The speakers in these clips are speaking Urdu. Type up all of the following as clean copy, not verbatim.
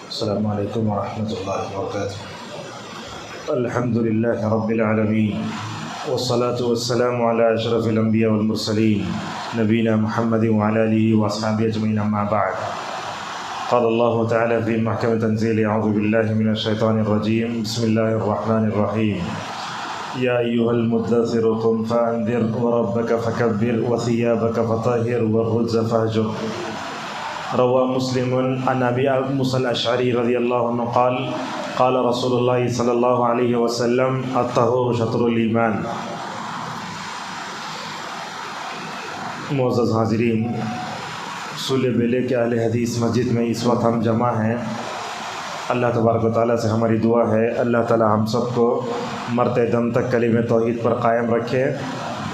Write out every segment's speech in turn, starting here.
السلام علیکم ورحمۃ اللہ وبرکاتہ۔ الحمد للہ رب العالمین والصلاة والسلام علی اشرف الانبیاء والمرسلین نبینا محمد وعلی آلہ واصحابہ اجمعین، اما بعد۔ قال اللہ تعالی فی محکم تنزیل، اعوذ باللہ من الشیطان الرجیم، بسم اللہ الرحمن الرحیم۔ یا ایھا المدثر قم فانذر وربک فکبر وثیابک فطہر والرجز فاہجر۔ روا مسلم عن ابی موسیٰ الاشعری رضی اللہ عنہ قال قال رسول اللہ صلی اللہ علیہ وسلم الطہور شطر الایمان۔ معزز حاضرین، اصول بیلے کے اہل حدیث مسجد میں اس وقت ہم جمع ہیں۔ اللہ تبارک و تعالیٰ سے ہماری دعا ہے اللہ تعالیٰ ہم سب کو مرتے دم تک کلمہ توحید پر قائم رکھے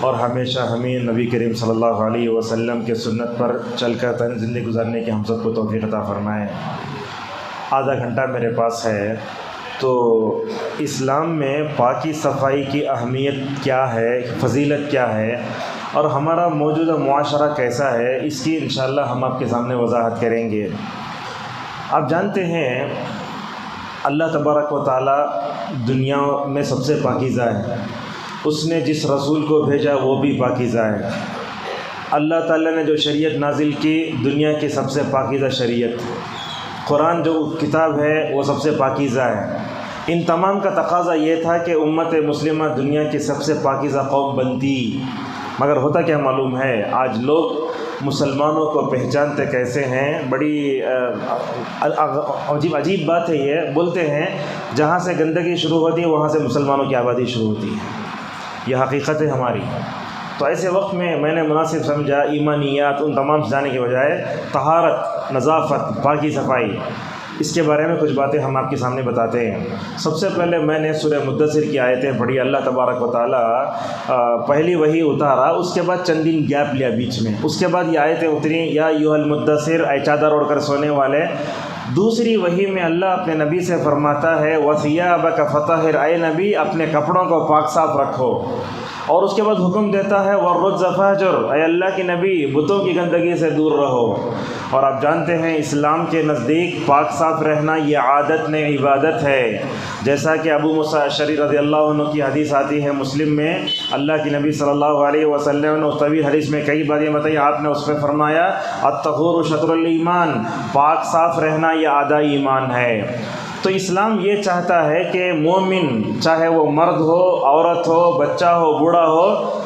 اور ہمیشہ ہمیں نبی کریم صلی اللہ علیہ وسلم کے سنت پر چل کر زندگی گزارنے کی ہم سب کو توفیق عطا فرمائے۔ آدھا گھنٹہ میرے پاس ہے، تو اسلام میں پاکی صفائی کی اہمیت کیا ہے، فضیلت کیا ہے، اور ہمارا موجودہ معاشرہ کیسا ہے، اس کی انشاءاللہ ہم آپ کے سامنے وضاحت کریں گے۔ آپ جانتے ہیں اللہ تبارک و تعالیٰ دنیا میں سب سے پاکیزہ ہے۔ اس نے جس رسول کو بھیجا وہ بھی پاکیزہ ہے۔ اللہ تعالیٰ نے جو شریعت نازل کی، دنیا کی سب سے پاکیزہ شریعت، قرآن جو کتاب ہے وہ سب سے پاکیزہ ہے۔ ان تمام کا تقاضا یہ تھا کہ امت مسلمہ دنیا کی سب سے پاکیزہ قوم بنتی، مگر ہوتا کیا معلوم ہے، آج لوگ مسلمانوں کو پہچانتے کیسے ہیں؟ بڑی عجیب بات ہے۔ یہ بولتے ہیں جہاں سے گندگی شروع ہوتی ہے وہاں سے مسلمانوں کی آبادی شروع ہوتی ہے، یہ حقیقت ہے ہماری۔ تو ایسے وقت میں نے مناسب سمجھا ایمانیات ان تمام سے جانے کے بجائے طہارت، نظافت، پاکی صفائی، اس کے بارے میں کچھ باتیں ہم آپ کے سامنے بتاتے ہیں۔ سب سے پہلے میں نے سورہ مدثر کی آیتیں پڑھی۔ اللہ تبارک و تعالیٰ پہلی وحی اتارا، اس کے بعد چند دن گیپ لیا بیچ میں، اس کے بعد یہ آیتیں اتریں، یا ایھا المدثر، اے چادر اوڑھ کر سونے والے۔ دوسری وحی میں اللہ اپنے نبی سے فرماتا ہے وثیابک فطہر، اے نبی اپنے کپڑوں کو پاک صاف رکھو، اور اس کے بعد حکم دیتا ہے والرجز فاہجر، اے اللہ کے نبی بتوں کی گندگی سے دور رہو۔ اور آپ جانتے ہیں اسلام کے نزدیک پاک صاف رہنا یہ عادت نہیں، عبادت ہے۔ جیسا کہ ابو موسیٰ الاشعری رضی اللہ عنہ کی حدیث آتی ہے مسلم میں، اللہ کے نبی صلی اللہ علیہ وسلم نے اس طویل حدیث میں کئی باتیں بتائی، آپ نے اس پہ فرمایا الطہور شطر الایمان، پاک صاف رہنا یہ آدھا ایمان ہے۔ تو اسلام یہ چاہتا ہے کہ مومن چاہے وہ مرد ہو، عورت ہو، بچہ ہو، بوڑھا ہو،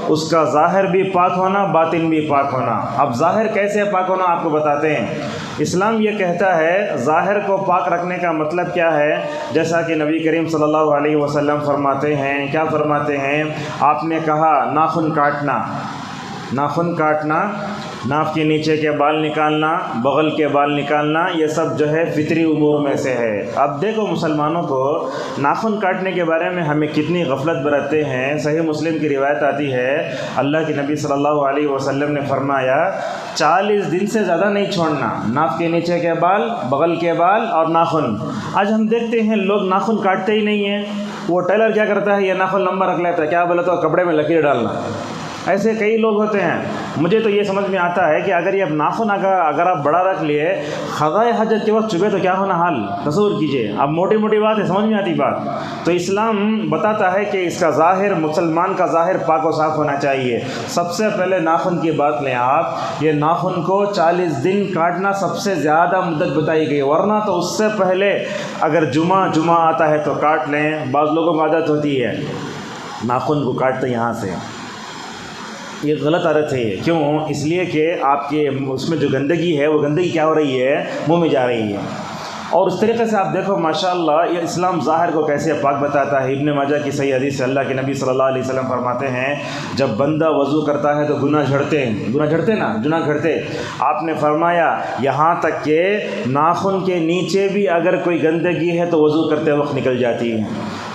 اس کا ظاہر بھی پاک ہونا، باطن بھی پاک ہونا۔ اب ظاہر کیسے پاک ہونا آپ کو بتاتے ہیں۔ اسلام یہ کہتا ہے ظاہر کو پاک رکھنے کا مطلب کیا ہے، جیسا کہ نبی کریم صلی اللہ علیہ وسلم فرماتے ہیں، کیا فرماتے ہیں؟ آپ نے کہا ناخن کاٹنا، ناخن کاٹنا، ناف کے نیچے کے بال نکالنا، بغل کے بال نکالنا، یہ سب جو ہے فطری امور میں سے ہے۔ اب دیکھو مسلمانوں کو ناخن کاٹنے کے بارے میں ہمیں کتنی غفلت برتتے ہیں۔ صحیح مسلم کی روایت آتی ہے، اللہ کے نبی صلی اللہ علیہ وسلم نے فرمایا 40 دن سے زیادہ نہیں چھوڑنا، ناف کے نیچے کے بال، بغل کے بال اور ناخن۔ آج ہم دیکھتے ہیں لوگ ناخن کاٹتے ہی نہیں ہیں۔ وہ ٹیلر کیا کرتا ہے، یہ ناخن لمبا رکھ لیتا ہے، کیا بولا تو کپڑے میں لکیر ڈالنا۔ ایسے کئی لوگ ہوتے ہیں۔ مجھے تو یہ سمجھ میں آتا ہے کہ اگر یہ ناخن اگر آپ بڑا رکھ لیے، قضائے حاجت کے وقت چبھے تو کیا ہونا حال، تصور کیجئے۔ اب موٹی موٹی بات ہے، سمجھ میں آتی بات۔ تو اسلام بتاتا ہے کہ اس کا ظاہر، مسلمان کا ظاہر پاک و صاف ہونا چاہیے۔ سب سے پہلے ناخن کی بات لیں آپ، یہ ناخن کو 40 دن کاٹنا سب سے زیادہ مدت بتائی گئی، ورنہ تو اس سے پہلے اگر جمعہ آتا ہے تو کاٹ لیں۔ بعض لوگوں کو عادت ہوتی ہے ناخن کو کاٹتے یہاں سے، یہ غلط عادت ہے۔ کیوں؟ اس لیے کہ آپ کے اس میں جو گندگی ہے وہ گندگی کیا ہو رہی ہے، منہ میں جا رہی ہے۔ اور اس طریقے سے آپ دیکھو ماشاءاللہ یہ اسلام ظاہر کو کیسے پاک بتاتا ہے۔ ابن ماجہ کی صحیح حدیث سے اللہ کے نبی صلی اللہ علیہ وسلم فرماتے ہیں جب بندہ وضو کرتا ہے تو گناہ جھڑتے ہیں، گناہ جھڑتے۔ آپ نے فرمایا یہاں تک کہ ناخن کے نیچے بھی اگر کوئی گندگی ہے تو وضو کرتے وقت نکل جاتی ہے۔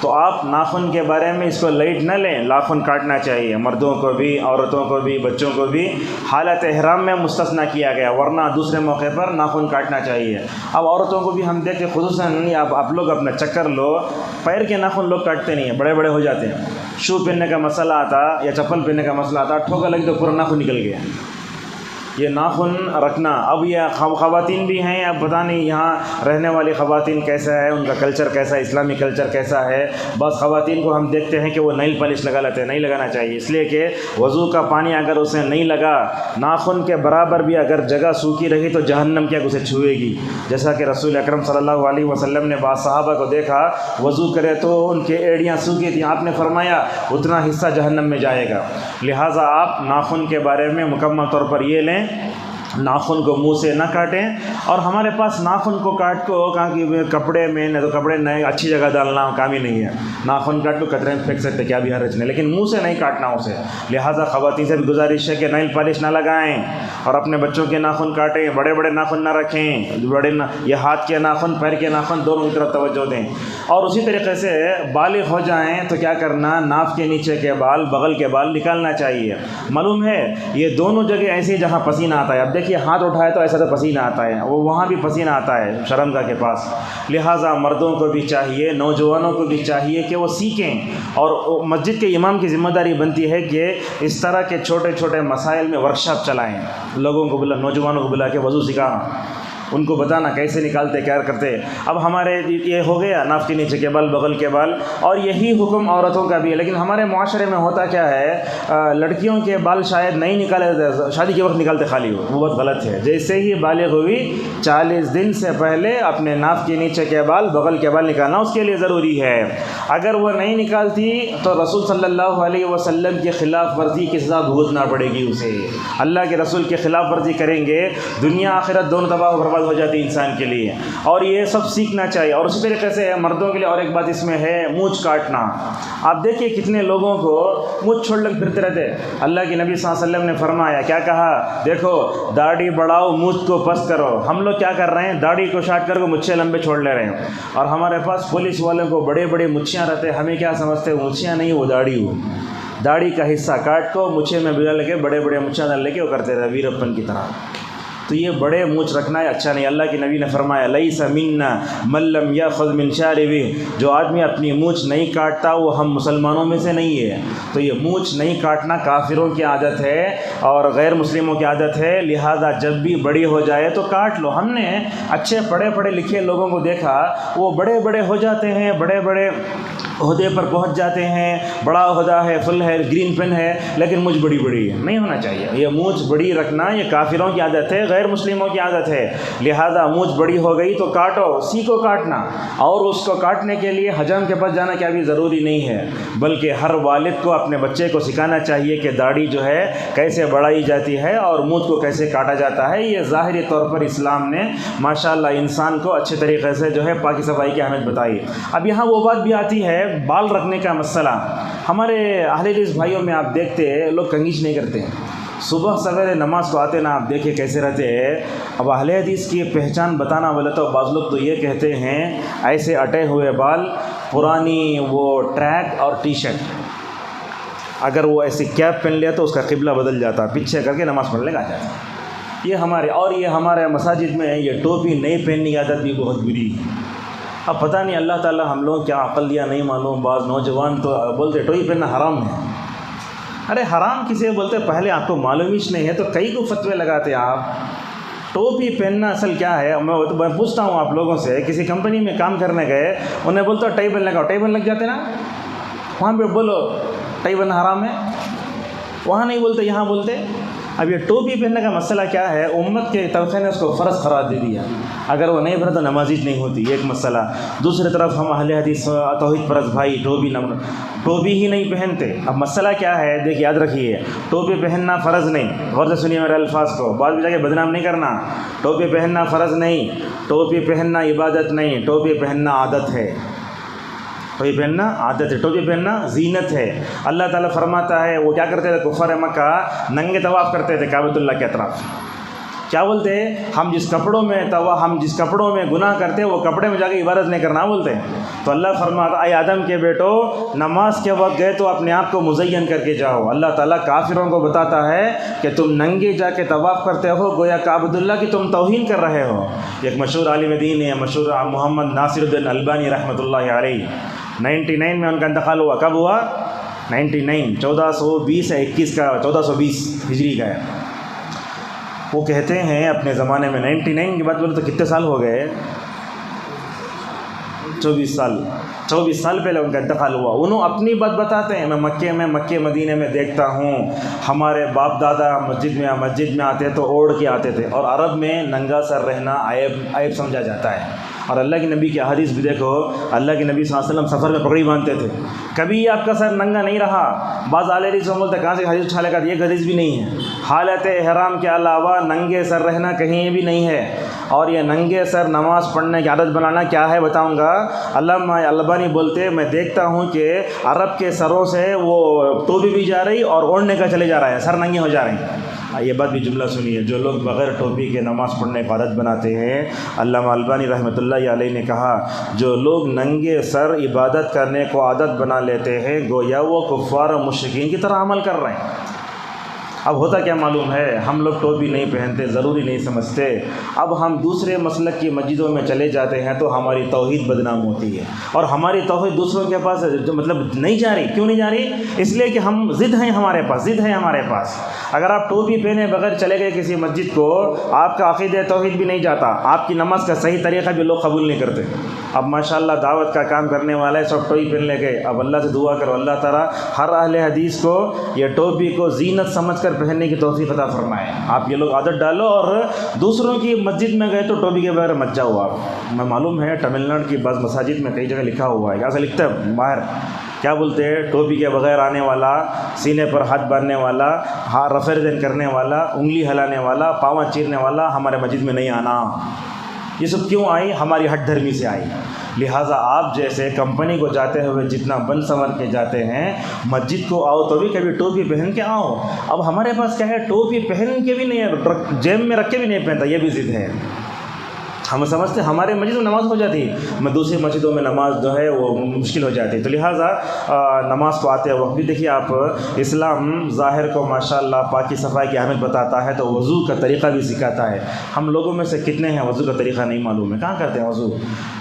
تو آپ ناخن کے بارے میں اس کو لائٹ نہ لیں، ناخن کاٹنا چاہیے، مردوں کو بھی، عورتوں کو بھی، بچوں کو بھی۔ حالت احرام میں مستثنیٰ کیا گیا، ورنہ دوسرے موقع پر ناخن کاٹنا چاہیے۔ اب عورتوں کو بھی ہم دیکھتے خصوصاً، آپ لوگ اپنا چکر لو، پیر کے ناخن لوگ کاٹتے نہیں ہیں، بڑے بڑے ہو جاتے ہیں۔ شو پہننے کا مسئلہ آتا یا چپل پہننے کا مسئلہ آتا، ٹھوکا لگی تو پورا ناخن نکل گیا۔ یہ ناخن رکھنا. اب یہ خواتین بھی ہیں، اب پتہ نہیں یہاں رہنے والی خواتین کیسا ہے، ان کا کلچر کیسا ہے، اسلامی کلچر کیسا ہے. بعض خواتین کو ہم دیکھتے ہیں کہ وہ نیل پالش لگا لیتے ہیں. نہیں لگانا چاہیے، اس لیے کہ وضو کا پانی اگر اسے نہیں لگا، ناخن کے برابر بھی اگر جگہ سوکھی رہی تو جہنم کیا اسے چھوئے گی. جیسا کہ رسول اکرم صلی اللہ علیہ وسلم نے بعض صحابہ کو دیکھا وضو کرے تو ان کے ایڑیاں سوکھی تھیں، آپ نے فرمایا اتنا حصہ جہنم میں جائے گا. لہٰذا آپ ناخن کے بارے میں مکمل طور پر یہ لیں، ناخن کو منہ سے نہ کاٹیں. اور ہمارے پاس ناخن کو کاٹ کو کہاں کہ کپڑے میں نہ تو کپڑے نئے اچھی جگہ ڈالنا کام ہی نہیں ہے. ناخن کاٹ کو کترے میں پھینک سکتے، کیا بھی حرج نہیں، لیکن منہ سے نہیں کاٹنا اسے. لہٰذا خواتین سے بھی گزارش ہے کہ نیل پالش نہ لگائیں اور اپنے بچوں کے ناخن کاٹیں، بڑے بڑے ناخن نہ رکھیں. یہ ہاتھ کے ناخن، پیر کے ناخن دونوں کی طرف توجہ دیں. اور اسی طریقے سے بالغ ہو جائیں تو کیا کرنا، ناف کے نیچے کے بال، بغل کے بال نکالنا چاہیے. معلوم ہے یہ دونوں جگہ ایسی جہاں پسینہ آتا ہے. اب دیکھیے ہاتھ اٹھائے تو ایسا تو پسینہ آتا ہے، وہاں بھی پسینہ آتا ہے شرمگاہ کے پاس. لہٰذا مردوں کو بھی چاہیے، نوجوانوں کو بھی چاہیے کہ وہ سیکھیں. اور مسجد کے امام کی ذمہ داری بنتی ہے کہ اس طرح کے چھوٹے چھوٹے مسائل میں ورکشاپ چلائیں. لوگوں کو نوجوانوں کو بلا کے وضو سکھانا، ان کو بتانا کیسے نکالتے کیا کرتے. اب ہمارے یہ ہو گیا ناف کے نیچے کے بال، بغل کے بال، اور یہی حکم عورتوں کا بھی ہے. لیکن ہمارے معاشرے میں ہوتا کیا ہے، لڑکیوں کے بال شاید نہیں نکالے جاتے، شادی کے وقت نکالتے خالی ہو، وہ بہت غلط ہے. جیسے ہی بالغ ہوئی 40 دن سے پہلے اپنے ناف کے نیچے کے بال، بغل کے بال نکالنا اس کے لیے ضروری ہے. اگر وہ نہیں نکالتی تو رسول صلی اللہ علیہ وسلم کی خلاف ورزی کی سزا بھگتنا پڑے گی اسے. اللہ کے رسول کی خلاف ورزی کریں گے، دنیا آخرت دونوں تباہ و برباد ہو جاتی انسان کے لیے. اور یہ سب سیکھنا چاہیے. اور اسی طریقے سے مردوں کے لیے اور ایک بات اس میں ہے، مونچھ کاٹنا. آپ دیکھیے کتنے لوگوں کو مونچھ چھوڑ کر پھرتے رہتے. اللہ کے نبی صلی اللہ علیہ وسلم نے فرمایا، کیا کہا، دیکھو داڑھی بڑھاؤ، مونچھ کو پست کرو. ہم لوگ کیا کر رہے ہیں، داڑھی کو شاٹ کر کے مونچھیں لمبے چھوڑ لے رہے ہیں. اور ہمارے پاس پولیس والوں کو بڑے بڑے مونچھیاں رہتے ہیں. ہمیں کیا سمجھتے ہیں، مونچھیاں نہیں، وہ داڑھی ہو. داڑھی کا حصہ کاٹ کو مونچھے میں بلا لے کے بڑے بڑے مونچھاں ڈال لے کے وہ کرتے رہے ویرپن کی طرح. تو یہ بڑے مونچھ رکھنا ہے اچھا نہیں. اللہ کے نبی نے فرمایا، لیس منا من لم یاخذ من شاربہ، جو آدمی اپنی مونچھ نہیں کاٹتا وہ ہم مسلمانوں میں سے نہیں ہے. تو یہ مونچھ نہیں کاٹنا کافروں کی عادت ہے اور غیر مسلموں کی عادت ہے. لہذا جب بھی بڑی ہو جائے تو کاٹ لو. ہم نے اچھے پڑھے پڑھے لکھے لوگوں کو دیکھا، وہ بڑے بڑے ہو جاتے ہیں، بڑے بڑے عہدے پر پہنچ جاتے ہیں، بڑا عہدہ ہے، فل ہے، گرین پین ہے، لیکن مونچھ بڑی بڑی ہے. نہیں ہونا چاہیے. یہ مونچھ بڑی رکھنا یہ کافروں کی عادت ہے، غیر مسلموں کی عادت ہے. لہذا مونچھ بڑی ہو گئی تو کاٹو، سیکھو کاٹنا. اور اس کو کاٹنے کے لیے حجام کے پاس جانا کیا بھی ضروری نہیں ہے، بلکہ ہر والد کو اپنے بچے کو سکھانا چاہیے کہ داڑھی جو ہے کیسے بڑھائی جاتی ہے اور مونچھ کو کیسے کاٹا جاتا ہے. یہ ظاہری طور پر اسلام نے ماشاءاللہ انسان کو اچھے طریقے سے جو ہے پاکی صفائی کی اہمیت بتائی. اب یہاں وہ بات بھی آتی ہے، بال رکھنے کا مسئلہ. ہمارے اہل حدیث بھائیوں میں آپ دیکھتے لوگ کنگھیش نہیں کرتے. صبح سویرے نماز کو آتے نا، آپ دیکھیں کیسے رہتے ہیں. اب اہل حدیث کی پہچان بتانا بولے تو بعض لوگ تو یہ کہتے ہیں ایسے اٹے ہوئے بال، پرانی وہ ٹریک اور ٹی شرٹ، اگر وہ ایسی کیپ پہن لیا تو اس کا قبلہ بدل جاتا، پیچھے کر کے نماز پڑھنے لگا جاتا. یہ ہمارے مساجد میں یہ ٹوپی نہیں پہننے کی عادت بھی بہت بری ہے. اب پتہ نہیں اللہ تعالیٰ ہم لوگ کیا عقل دیا نہیں معلوم. بعض نوجوان تو بولتے ٹوپی پہننا حرام ہے. ارے حرام کسے بولتے، پہلے آپ کو معلوم ہی نہیں ہے تو کئی کو فتوے لگاتے آپ. ٹوپی پہننا اصل کیا ہے، میں پوچھتا ہوں آپ لوگوں سے، کسی کمپنی میں کام کرنے گئے، انہیں بولتا ٹائی بن لگاؤ، ٹائی بن لگ جاتے نا، وہاں پہ بولو ٹائی بن حرام ہے، وہاں نہیں بولتے یہاں بولتے. اب یہ ٹوپی پہننے کا مسئلہ کیا ہے، امت کے طبقے نے اس کو فرض قرار دے دیا. اگر وہ نہیں پہنا تو نمازی نہیں ہوتی، ایک مسئلہ. دوسری طرف ہم اہل حدیث توحید پرست بھائی ٹوپی ہی نہیں پہنتے. اب مسئلہ کیا ہے، دیکھ یاد رکھیے، ٹوپی پہننا فرض نہیں. غور سے سنیے میرے الفاظ کو، بعد میں جا کے بدنام نہیں کرنا. ٹوپی پہننا فرض نہیں، ٹوپی پہننا عبادت نہیں، ٹوپی پہننا عادت ہے. ٹوپی پہننا عادت ہے، ٹوپی پہننا زینت ہے. اللہ تعالیٰ فرماتا ہے، وہ کیا کرتے تھے کفار مکہ، ننگے طواف کرتے تھے کعبۃ اللہ کے اطراف. کیا بولتے ہیں، ہم جس کپڑوں میں گناہ کرتے ہیں وہ کپڑے میں جا کے عبادت نہیں کرنا بولتے ہیں. تو اللہ فرماتا، اے آدم کے بیٹو، نماز کے وقت گئے تو اپنے آپ کو مزین کر کے جاؤ. اللہ تعالیٰ کافروں کو بتاتا ہے کہ تم ننگے جا کے طواف کرتے ہو، گویا کعبۃ اللہ کی تم توہین کر رہے ہو. ایک مشہور عالم دین ہے، مشہور محمد ناصر الدین البانی رحمۃ اللہ علیہ، 99 میں ان کا انتقال ہوا. کب ہوا؟ 99، 1420 ہے، 21 کا 1420 ہجری کا ہے. وہ کہتے ہیں اپنے زمانے میں 99 کی بات بولے تو کتنے سال ہو گئے، 24 سال پہلے ان کا انتقال ہوا. انہوں اپنی بات بتاتے ہیں، میں مکے مدینے میں دیکھتا ہوں ہمارے باپ دادا مسجد میں آتے تو اوڑھ کے آتے تھے، اور عرب میں ننگا سر رہنا عیب سمجھا جاتا ہے. اور اللہ کے نبی کی حدیث بھی دیکھو، اللہ کے نبی صلی اللہ علیہ وسلم سفر میں پگڑی باندھتے تھے، کبھی آپ کا سر ننگا نہیں رہا. بعض اعلی حدیث بولتے کہاں سے حدیث اٹھا لے گا، یہ حدیث بھی نہیں ہے. حالت احرام کے علاوہ ننگے سر رہنا کہیں بھی نہیں ہے. اور یہ ننگے سر نماز پڑھنے کی عادت بنانا کیا ہے بتاؤں گا. علامہ البانی بولتے میں دیکھتا ہوں کہ عرب کے سروں سے وہ ٹوپی بھی جا رہی اور اوڑھنے کا چلے جا رہا ہے، سر ننگے ہو جا رہے ہیں. یہ بات بھی جملہ سنیے، جو لوگ بغیر ٹوپی کے نماز پڑھنے کی عادت بناتے ہیں، علامہ البانی رحمۃ اللہ علیہ نے کہا جو لوگ ننگے سر عبادت کرنے کو عادت بنا لیتے ہیں گویا وہ کفار و مشرکین کی طرح عمل کر رہے ہیں. اب ہوتا کیا معلوم ہے، ہم لوگ ٹوپی نہیں پہنتے، ضروری نہیں سمجھتے. اب ہم دوسرے مسلک کی مسجدوں میں چلے جاتے ہیں تو ہماری توحید بدنام ہوتی ہے، اور ہماری توحید دوسروں کے پاس مطلب نہیں جا رہی. کیوں نہیں جا رہی؟ اس لیے کہ ہم ضد ہیں ہمارے پاس. اگر آپ ٹوپی پہنے بغیر چلے گئے کسی مسجد کو، آپ کا عقیدہ توحید بھی نہیں جاتا، آپ کی نماز کا صحیح طریقہ بھی لوگ قبول نہیں کرتے. اب ماشاءاللہ دعوت کا کام کرنے والے سب ٹوپی پہن لے گئے. اب اللہ سے دعا کرو اللہ تعالیٰ ہر اہل حدیث کو یہ ٹوپی کو زینت سمجھ کر پہننے کی توفیق عطا فرمائے. آپ یہ لوگ عادت ڈالو اور دوسروں کی مسجد میں گئے تو ٹوپی کے بغیر مت جاؤ. آپ میں معلوم ہے تمل ناڈو کی بعض مساجد میں کئی جگہ لکھا ہوا ہے، ایسا لکھتا ہے باہر، کیا بولتے ہیں، ٹوپی کے بغیر آنے والا، سینے پر ہاتھ باندھنے والا، رفع دین کرنے والا، انگلی ہلانے والا، پاؤں چیرنے والا ہمارے مسجد میں نہیں آنا. یہ سب کیوں آئی؟ ہماری ہٹ دھرمی سے آئی. لہٰذا آپ جیسے کمپنی کو جاتے ہوئے جتنا بن سنور کے جاتے ہیں، مسجد کو آؤ تو بھی کبھی ٹوپی پہن کے آؤ. اب ہمارے پاس کیا ہے، ٹوپی پہن کے بھی نہیں ہے، جیب میں رکھ کے بھی نہیں پہنتا، یہ بھی ضد ہے. ہم سمجھتے ہیں ہمارے مسجد میں نماز ہو جاتی ہے، میں دوسری مسجدوں میں نماز جو ہے وہ مشکل ہو جاتی ہے. تو لہٰذا نماز کو آتے وقت بھی دیکھیے آپ، اسلام ظاہر کو ماشاءاللہ پاکی صفائی کی اہمیت بتاتا ہے تو وضو کا طریقہ بھی سکھاتا ہے. ہم لوگوں میں سے کتنے ہیں وضو کا طریقہ نہیں معلوم ہے، کہاں کرتے ہیں وضو؟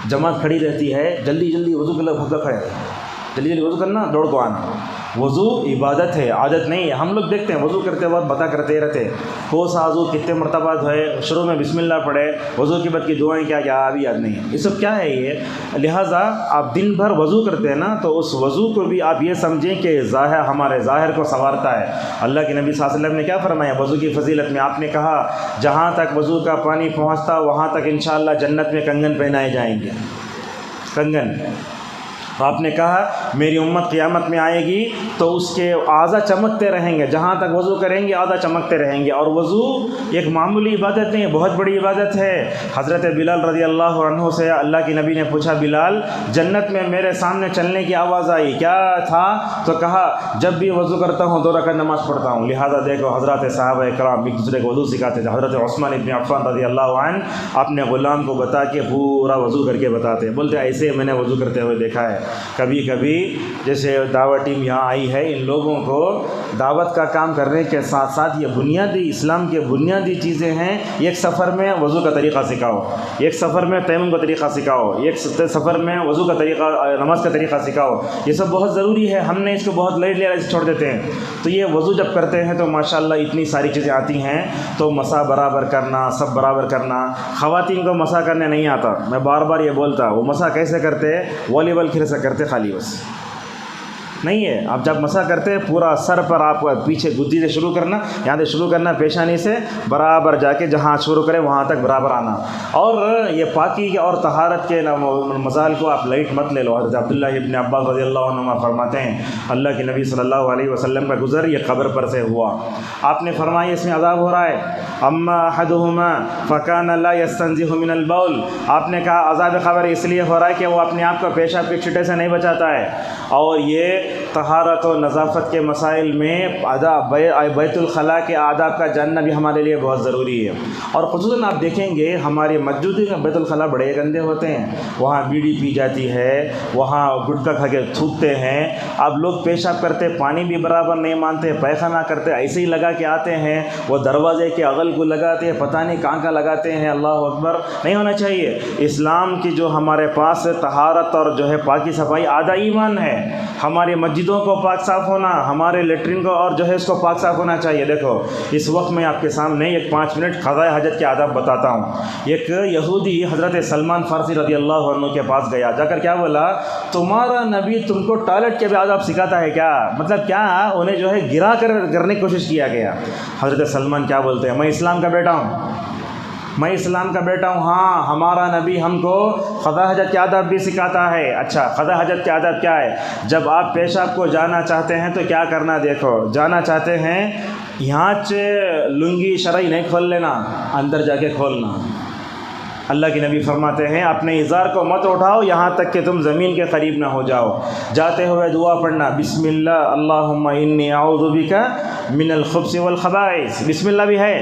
جماعت کھڑی رہتی ہے، جلدی وضو کے لوگ بھگا کھڑے ہیں، جلدی وضو کرنا، دوڑ کو آنا. وضو عبادت ہے، عادت نہیں ہے. ہم لوگ دیکھتے ہیں وضو کرتے وقت بتا کرتے رہتے، کو سا وضو کتنے مرتبہ جو ہے شروع میں بسم اللہ پڑھے، وضو کے بعد کی دعائیں کیا ابھی یاد نہیں ہے. یہ سب کیا ہے یہ؟ لہٰذا آپ دن بھر وضو کرتے ہیں نا، تو اس وضو کو بھی آپ یہ سمجھیں کہ ہمارے ظاہر کو سنوارتا ہے. اللہ کے نبی صلی اللہ علیہ وسلم نے کیا فرمایا وضو کی فضیلت میں؟ آپ نے کہا جہاں تک وضو کا پانی پہنچتا وہاں تک انشاءاللہ جنت میں کنگن پہنائے جائیں گے. کنگن. آپ نے کہا میری امت قیامت میں آئے گی تو اس کے اعضاء چمکتے رہیں گے، جہاں تک وضو کریں گے اعضاء چمکتے رہیں گے. اور وضو ایک معمولی عبادت نہیں، بہت بڑی عبادت ہے. حضرت بلال رضی اللہ عنہ سے اللہ کے نبی نے پوچھا، بلال جنت میں میرے سامنے چلنے کی آواز آئی، کیا تھا؟ تو کہا جب بھی وضو کرتا ہوں 2 رکعت نماز پڑھتا ہوں. لہٰذا دیکھو حضرات صحابہ کرام ایک دوسرے کو وضو سکھاتے تھے. حضرت عثمان ابن عفان رضی اللہ عنہ اپنے غلام کو بتا کے پورا وضو کر کے بتاتے، بولتے ایسے میں نے وضو کرتے ہوئے دیکھا ہے. کبھی جیسے دعوت ٹیم یہاں آئی ہے، ان لوگوں کو دعوت کا کام کرنے کے ساتھ ساتھ یہ بنیادی اسلام کے بنیادی چیزیں ہیں. ایک سفر میں وضو کا طریقہ سکھاؤ، ایک سفر میں تیمم کا طریقہ سکھاؤ، ایک سفر میں وضو کا طریقہ، نماز کا طریقہ سکھاؤ. یہ سب بہت ضروری ہے. ہم نے اس کو بہت لیٹ چھوڑ دیتے ہیں. تو یہ وضو جب کرتے ہیں تو ماشاءاللہ اتنی ساری چیزیں آتی ہیں. تو مسا برابر کرنا، سب برابر کرنا. خواتین کو مسا کرنے نہیں آتا، میں بار بار یہ بولتا. وہ مسا کیسے کرتے؟ والی بال کھیل سے کرتے، خالی بس نہیں ہے. آپ جب مسا کرتے پورا سر پر آپ پیچھے گدی سے شروع کرنا، یہاں سے شروع کرنا، پیشانی سے برابر جا کے جہاں شروع کرے وہاں تک برابر آنا. اور یہ پاکی اور طہارت کے مزال کو آپ لائٹ مت لے لو. حضرت عبداللہ ابن عباس رضی اللہ عنہ فرماتے ہیں اللہ کے نبی صلی اللہ علیہ وسلم کا گزر یہ قبر پر سے ہوا. آپ نے فرمایا اس میں عذاب ہو رہا ہے. اما احدہما فکان لا یستنزہ من البول. آپ نے کہا عذاب قبر اس لیے ہو رہا ہے کہ وہ اپنے آپ کو پیشاب کے چھٹے سے نہیں بچاتا ہے. اور یہ طہارت و نظافت کے مسائل میں بیت الخلاء کے آداب کا جاننا بھی ہمارے لیے بہت ضروری ہے. اور خصوصاً آپ دیکھیں گے ہمارے مسجد کا بیت الخلاء بڑے گندے ہوتے ہیں. وہاں بیڑی پی جاتی ہے، وہاں گٹکا کھا کے تھوکتے ہیں. اب لوگ پیشاب کرتے پانی بھی برابر نہیں مانتے، پیخانہ کرتے ایسے ہی لگا کے آتے ہیں. وہ دروازے کے اغل کو لگاتے ہیں، پتہ نہیں کہاں لگاتے ہیں. اللہ اکبر، نہیں ہونا چاہیے. اسلام کی جو ہمارے پاس طہارت اور جو ہے پاکی صفائی آدھا ایمان ہے. ہماری مسجدوں کو پاک صاف ہونا، ہمارے لیٹرین کو اور جو ہے اس کو پاک صاف ہونا چاہیے۔ دیکھو اس وقت میں آپ کے سامنے ایک 5 منٹ قضاء حاجت کے آداب بتاتا ہوں۔ ایک یہودی حضرت سلمان فارسی رضی اللہ عنہ کے پاس گیا، جا کر کیا بولا، تمہارا نبی تم کو ٹوائلٹ کے بھی آداب سکھاتا ہے کیا؟ مطلب کیا انہیں جو ہے گرا کر کرنے کی کوشش کیا گیا۔ حضرت سلمان کیا بولتے ہیں، میں اسلام کا بیٹا ہوں، میں اسلام کا بیٹا ہوں، ہاں ہمارا نبی ہم کو قضاء حاجت کے آداب بھی سکھاتا ہے۔ اچھا قضاء حاجت کے آداب کیا ہے؟ جب آپ پیشاب کو جانا چاہتے ہیں تو کیا کرنا، دیکھو جانا چاہتے ہیں یہاں لنگی شرعی نہیں کھول لینا، اندر جا کے کھولنا۔ اللہ کے نبی فرماتے ہیں اپنے ازار کو مت اٹھاؤ یہاں تک کہ تم زمین کے قریب نہ ہو جاؤ۔ جاتے ہوئے دعا پڑھنا، بسم اللہ اللہم انی اعوذ بک من الخبث والخبائث، بسم اللہ بھی ہے،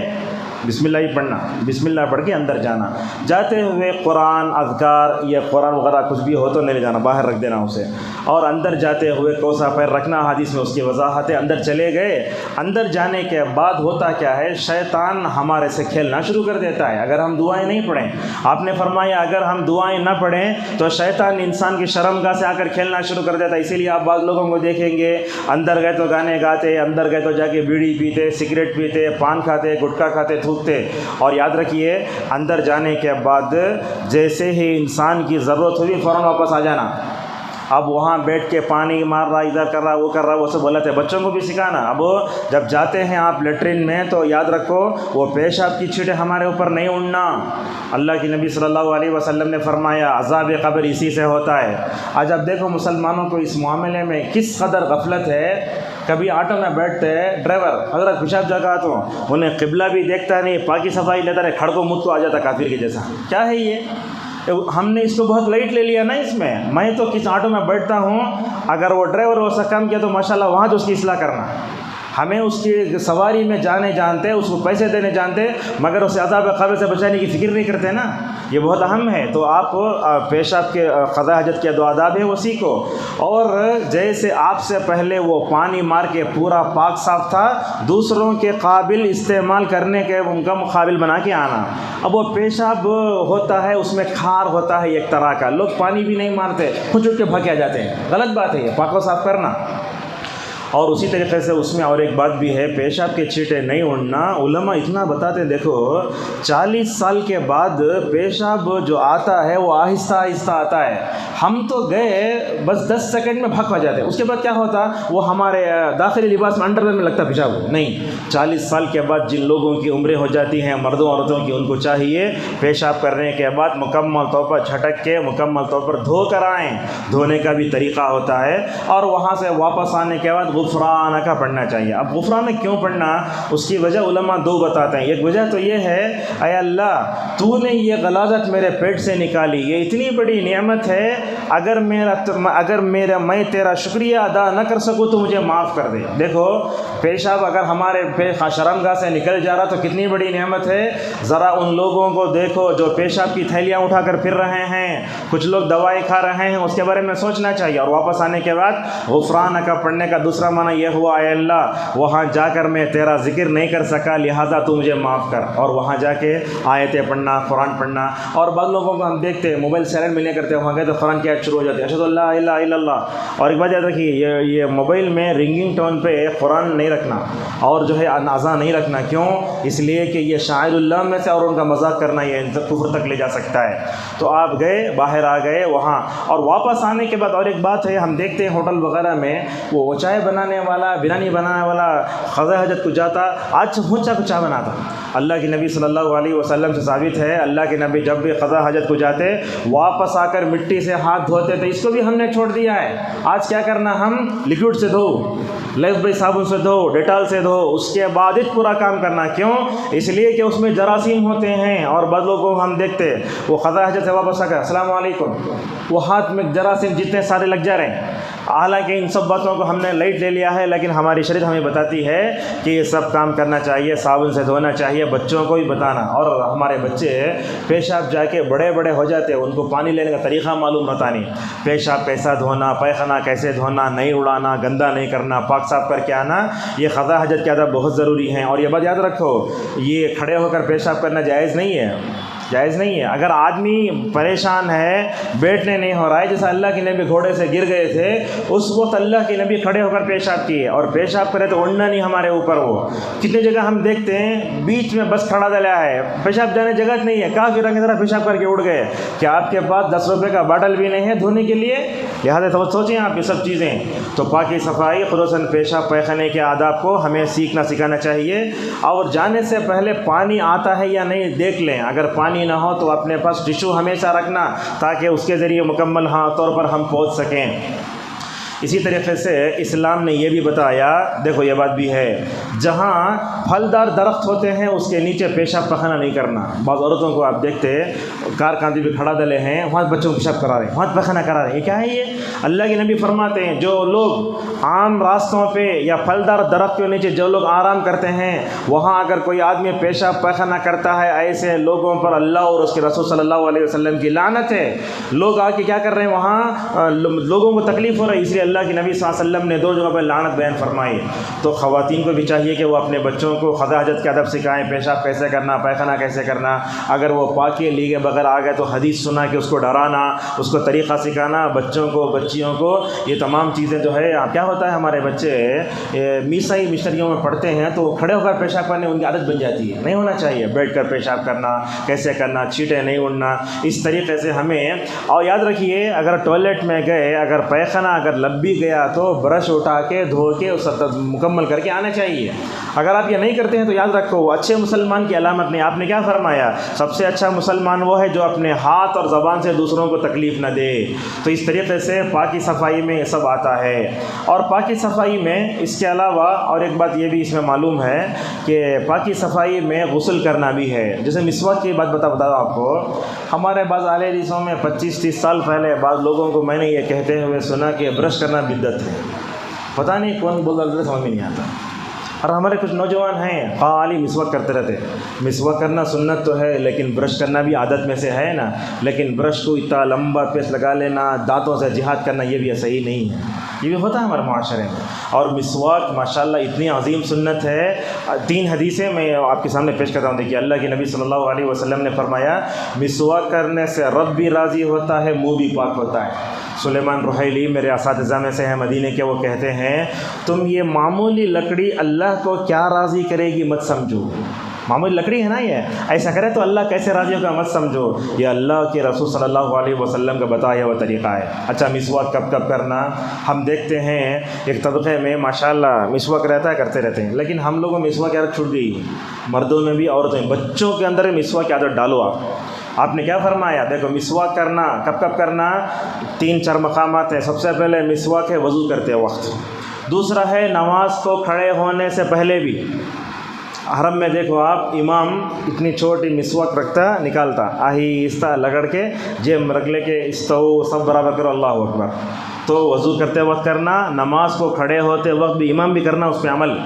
بسم اللہ ہی پڑھنا، بسم اللہ پڑھ کے اندر جانا۔ جاتے ہوئے قرآن اذکار یا قرآن وغیرہ کچھ بھی ہو تو نہیں لے جانا، باہر رکھ دینا اسے، اور اندر جاتے ہوئے کوسا پیر رکھنا، حدیث میں اس کی وضاحت ہے۔ اندر چلے گئے، اندر جانے کے بعد ہوتا کیا ہے، شیطان ہمارے سے کھیلنا شروع کر دیتا ہے اگر ہم دعائیں نہیں پڑھیں۔ آپ نے فرمایا اگر ہم دعائیں نہ پڑھیں تو شیطان انسان کی شرمگاہ سے آ کر کھیلنا شروع کر دیتا ہے۔ اسی لیے آپ بعض لوگوں کو دیکھیں گے اندر گئے تو گانے گاتے، اندر گئے تو جا کے بیڑی پیتے، سگریٹ پیتے، پان کھاتے، گٹکا کھاتے، تھوکتے۔ اور یاد رکھیے اندر جانے کے بعد جیسے ہی انسان کی ضرورت ہوئی فوراً واپس آ جانا۔ اب وہاں بیٹھ کے پانی مار رہا، ادھر کر رہا، وہ کر رہا، وہ سب غلط ہے، بچوں کو بھی سکھانا۔ اب جب جاتے ہیں آپ لیٹرین میں تو یاد رکھو وہ پیشاب کی چھینٹیں ہمارے اوپر نہیں اڑنا۔ اللہ کے نبی صلی اللہ علیہ وسلم نے فرمایا عذاب قبر اسی سے ہوتا ہے۔ آج اب دیکھو مسلمانوں کو اس معاملے میں کس قدر غفلت ہے۔ کبھی آٹو میں بیٹھتے ہیں ڈرائیور، حضرت پیشاب جگہ تو انہیں قبلہ بھی دیکھتا نہیں، پاکی صفائی لیتا رہے، کھڑ کو مت کو آ جاتا کافر کے جیسا۔ کیا ہے یہ؟ ہم نے اس کو بہت لائٹ لے لیا نا اس میں تو کس آٹو میں بیٹھتا ہوں، اگر وہ ڈرائیور ویسا کام کیا تو ماشاءاللہ وہاں تو اس کی اصلاح کرنا۔ ہمیں اس کی سواری میں جانے جانتے، اس کو پیسے دینے جانتے، مگر اسے عذاب قبر سے بچانے کی فکر نہیں کرتے نا، یہ بہت اہم ہے۔ تو آپ پیشاب کے قضاء حاجت کے دو آداب ہے وہ سیکھو، اور جیسے آپ سے پہلے وہ پانی مار کے پورا پاک صاف تھا، دوسروں کے قابل استعمال کرنے کے ان کا مقابل بنا کے آنا۔ اب وہ پیشاب ہوتا ہے اس میں کھار ہوتا ہے ایک طرح کا، لوگ پانی بھی نہیں مارتے، کھچ اٹھ کے بھاگ کے آ جاتے ہیں، غلط بات ہے یہ، پاک و صاف کرنا۔ اور اسی طریقے سے اس میں اور ایک بات بھی ہے، پیشاب کے چھینٹیں نہیں اڑنا۔ علماء اتنا بتاتے دیکھو 40 سال کے بعد پیشاب جو آتا ہے وہ آہستہ آہستہ آتا ہے۔ ہم تو گئے بس 10 سیکنڈ میں بھگ جاتے، اس کے بعد کیا ہوتا وہ ہمارے داخلی لباس میں انڈر ویئر میں لگتا پیشاب نہیں۔ 40 سال کے بعد جن لوگوں کی عمریں ہو جاتی ہیں مردوں عورتوں کی، ان کو چاہیے پیشاب کرنے کے بعد مکمل طور پر جھٹک کے مکمل طور پر دھو کر آئیں۔ دھونے کا بھی طریقہ ہوتا ہے، اور وہاں سے واپس آنے کے بعد غفرانہ کا پڑھنا چاہیے۔ اب غفرانہ کیوں پڑھنا، اس کی وجہ علماء 2 بتاتے ہیں۔ ایک وجہ تو یہ ہے اے اللہ تو نے یہ غلاظت میرے پیٹ سے نکالی، یہ اتنی بڑی نعمت ہے، اگر میں تیرا شکریہ ادا نہ کر سکوں تو مجھے معاف کر دے۔ دیکھو پیشاب اگر ہمارے شرمگاہ سے نکل جا رہا تو کتنی بڑی نعمت ہے۔ ذرا ان لوگوں کو دیکھو جو پیشاب کی تھیلیاں اٹھا کر پھر رہے ہیں، کچھ لوگ دوائی کھا رہے ہیں، اس کے بارے میں سوچنا چاہیے۔ اور واپس آنے کے بعد غفرانہ کا پڑھنے کا دوسرا معنی یہ ہوا اے اللہ وہاں جا کر میں تیرا ذکر نہیں کر سکا، لہٰذا تو مجھے معاف کر، اور وہاں جا کے آیتیں پڑھنا، قرآن پڑھنا۔ اور بعض لوگوں کو ہم دیکھتے ہیں موبائل سائلنٹ میں نہیں کرتے، وہاں گئے تو قرآن کی آیت شروع ہو جاتی ہے، اشہد ان لا الہ الا اللہ۔ اور ایک بات یاد رکھیے، یہ موبائل میں رنگنگ ٹون پہ قرآن نہیں رکھنا، اور جو ہے اذان نہیں رکھنا۔ کیوں؟ اس لیے کہ یہ شاعر اللہ میں سے، اور ان کا مذاق کرنا یہ کفر تک لے جا سکتا ہے۔ تو آپ گئے، باہر آ گئے وہاں، اور واپس آنے کے بعد اور ایک بات ہے، ہم دیکھتے ہیں ہوٹل وغیرہ میں وہ چائے بنانے والا، بریانی بنانے والا قضاء حاجت کو جاتا، آج ہونچا کو چائے بناتا۔ اللہ کے نبی صلی اللہ علیہ وسلم سے ثابت ہے، اللہ کے نبی جب بھی قضاء حاجت کو جاتے واپس آ کر مٹی سے ہاتھ دھوتے تھے۔ اس کو بھی ہم نے چھوڑ دیا ہے۔ آج کیا کرنا، ہم لیکوڈ سے دھو، لائف بائی صابن سے دھو، ڈیٹال سے دھو، اس کے بعد ہی پورا کام کرنا۔ کیوں؟ اس لیے کہ اس میں جراثیم ہوتے ہیں، اور بعض لوگوں کو ہم دیکھتے وہ قضاء حاجت سے واپس آ کر السلام علیکم، وہ ہاتھ میں جراثیم جتنے سارے لگ جا رہے ہیں۔ حالانکہ ان سب باتوں کو ہم نے لائٹ لے لیا ہے، لیکن ہماری شریعت ہمیں بتاتی ہے کہ یہ سب کام کرنا چاہیے، صابن سے دھونا چاہیے، بچوں کو بھی بتانا۔ اور ہمارے بچے پیشاب جا کے بڑے بڑے ہو جاتے ہیں، ان کو پانی لینے کا طریقہ معلوم ہوتا نہیں، پیشاب کیسا دھونا، پیخانہ کیسے دھونا، نہیں اڑانا، گندا نہیں کرنا، پاک صاف کر کے آنا۔ یہ قضاء حاجت کے آداب بہت ضروری ہیں۔ اور یہ بات یاد رکھو، یہ کھڑے ہو کر پیشاب کرنا جائز نہیں ہے، جائز نہیں ہے۔ اگر آدمی پریشان ہے، بیٹھنے نہیں ہو رہا ہے، جیسا اللہ کے نبی گھوڑے سے گر گئے تھے، اس وقت اللہ کے نبی کھڑے ہو کر پیشاب کیے، اور پیشاب کرے تو اڑنا نہیں ہمارے اوپر۔ وہ کتنے جگہ ہم دیکھتے ہیں بیچ میں بس کھڑا دلا ہے، پیشاب جانے جگہ نہیں ہے، کافی رنگ طرح پیشاب کر کے اڑ گئے۔ کیا آپ کے پاس 10 روپے کا باٹل بھی نہیں ہے دھونے کے لیے؟ لہٰذا سوچیں آپ یہ سب چیزیں۔ تو پاکی صفائی، خصوصاً پیشاب پیخانے کے آداب کو ہمیں سیکھنا سکھانا چاہیے، اور جانے سے پہلے پانی آتا ہے یا نہیں دیکھ لیں۔ اگر پانی نہ ہو تو اپنے پاس ٹشو ہمیشہ رکھنا، تاکہ اس کے ذریعے مکمل طور پر ہم پہنچ سکیں۔ اسی طریقے سے اسلام نے یہ بھی بتایا، دیکھو یہ بات بھی ہے، جہاں پھلدار درخت ہوتے ہیں اس کے نیچے پیشاب پخانا نہیں کرنا۔ بعض عورتوں کو آپ دیکھتے کارخانے بھی کھڑا ڈلے ہیں، وہاں بچوں کو پیشاب کرا رہے ہیں، وہاں پخانا کرا رہے ہیں، یہ کیا ہے؟ یہ اللہ کے نبی فرماتے ہیں جو لوگ عام راستوں پہ یا پھلدار درخت کے نیچے جو لوگ آرام کرتے ہیں، وہاں اگر کوئی آدمی پیشاب پخانا کرتا ہے، ایسے لوگوں پر اللہ اور اس کے رسول صلی اللہ علیہ وسلم کی لعنت ہے۔ لوگ آ کے کیا کر رہے ہیں؟ وہاں لوگوں کو تکلیف ہو رہی ہے، اس لیے اللہ کے نبی صلی اللہ علیہ وسلم نے 2 جگہ پہ لعنت بیان فرمائی۔ تو خواتین کو بھی چاہیے کہ وہ اپنے بچوں کو خدا حاجت کے ادب سکھائیں، پیشاب کیسے کرنا، پیخانہ کیسے کرنا۔ اگر وہ پاکی لیے بغیر آ گئے تو حدیث سنا کہ اس کو ڈرانا، اس کو طریقہ سکھانا، بچوں کو بچیوں کو یہ تمام چیزیں جو ہے۔ کیا ہوتا ہے ہمارے بچے عیسائی مشنریوں میں پڑھتے ہیں تو کھڑے ہو کر پیشاب کرنے ان کی عادت بن جاتی ہے، نہیں ہونا چاہیے۔ بیٹھ کر پیشاب کرنا، کیسے کرنا، چھینٹیں نہیں اڑنا، اس طریقے سے ہمیں۔ اور یاد رکھیے اگر ٹوائلٹ میں گئے، اگر پیخانہ اگر لب بھی گیا تو برش اٹھا کے دھو کے اس مکمل کر کے آنا چاہیے۔ اگر آپ یہ نہیں کرتے ہیں تو یاد رکھو وہ اچھے مسلمان کی علامت نہیں۔ آپ نے کیا فرمایا؟ سب سے اچھا مسلمان وہ ہے جو اپنے ہاتھ اور زبان سے دوسروں کو تکلیف نہ دے۔ تو اس طریقے سے پاکی صفائی میں یہ سب آتا ہے۔ اور پاکی صفائی میں اس کے علاوہ اور ایک بات یہ بھی اس میں معلوم ہے کہ پاکی صفائی میں غسل کرنا بھی ہے۔ جیسے مسواک کی بات بتا آپ کو، ہمارے بعض اہل حدیثوں میں 25-30 سال پہلے بعض لوگوں کو میں نے یہ کہتے ہوئے سنا کہ برش کرنا بدعت ہے۔ پتہ نہیں کون بول رہا، سمجھ میں نہیں آتا۔ اور ہمارے کچھ نوجوان ہیں خالی مسواک کرتے رہتے۔ مسواک کرنا سنت تو ہے، لیکن برش کرنا بھی عادت میں سے ہے نا۔ لیکن برش کو اتنا لمبا پیسٹ لگا لینا، دانتوں سے جہاد کرنا، یہ بھی صحیح نہیں ہے۔ یہ بھی ہوتا ہے ہمارے معاشرے میں۔ اور مسواک ماشاءاللہ اتنی عظیم سنت ہے۔ 3 حدیثیں میں آپ کے سامنے پیش کرتا ہوں۔ دیکھیے اللہ کے نبی صلی اللہ علیہ وسلم نے فرمایا مسواک کرنے سے رب بھی راضی ہوتا ہے، منہ بھی پاک ہوتا ہے۔ سلیمان رحیلی میرے اساتذہ میں سے ہیں مدینے کے، وہ کہتے ہیں تم یہ معمولی لکڑی اللہ کو کیا راضی کرے گی مت سمجھو۔ معمولی لکڑی ہے نا، یہ ایسا کرے تو اللہ کیسے راضی ہوگا مت سمجھو۔ یہ اللہ کے رسول صلی اللہ علیہ وسلم کا بتایا ہوا طریقہ ہے۔ اچھا مسواک کب کرنا؟ ہم دیکھتے ہیں ایک طبقے میں ماشاءاللہ مسواک رہتا ہے، کرتے رہتے ہیں، لیکن ہم لوگوں میں مسواک کی عادت چھوٹ گئی، مردوں میں بھی عورتوں میں، بچوں کے اندر مسواک کی عادت ڈالو۔ آپ نے کیا فرمایا؟ دیکھو مسواک کرنا کب کرنا؟ 3-4 مقامات ہیں۔ سب سے پہلے مسواک ہے وضو کرتے وقت، دوسرا ہے نماز کو کھڑے ہونے سے پہلے بھی۔ حرم میں دیکھو آپ امام اتنی چھوٹی مسواک رکھتا نکالتا، آہستہ لگڑ کے جیب میں رکھ لے کے استو سب برابر کرو، اللہ اکبر۔ تو وضو کرتے وقت کرنا، نماز کو کھڑے ہوتے وقت بھی امام بھی کرنا، اس پہ عمل۔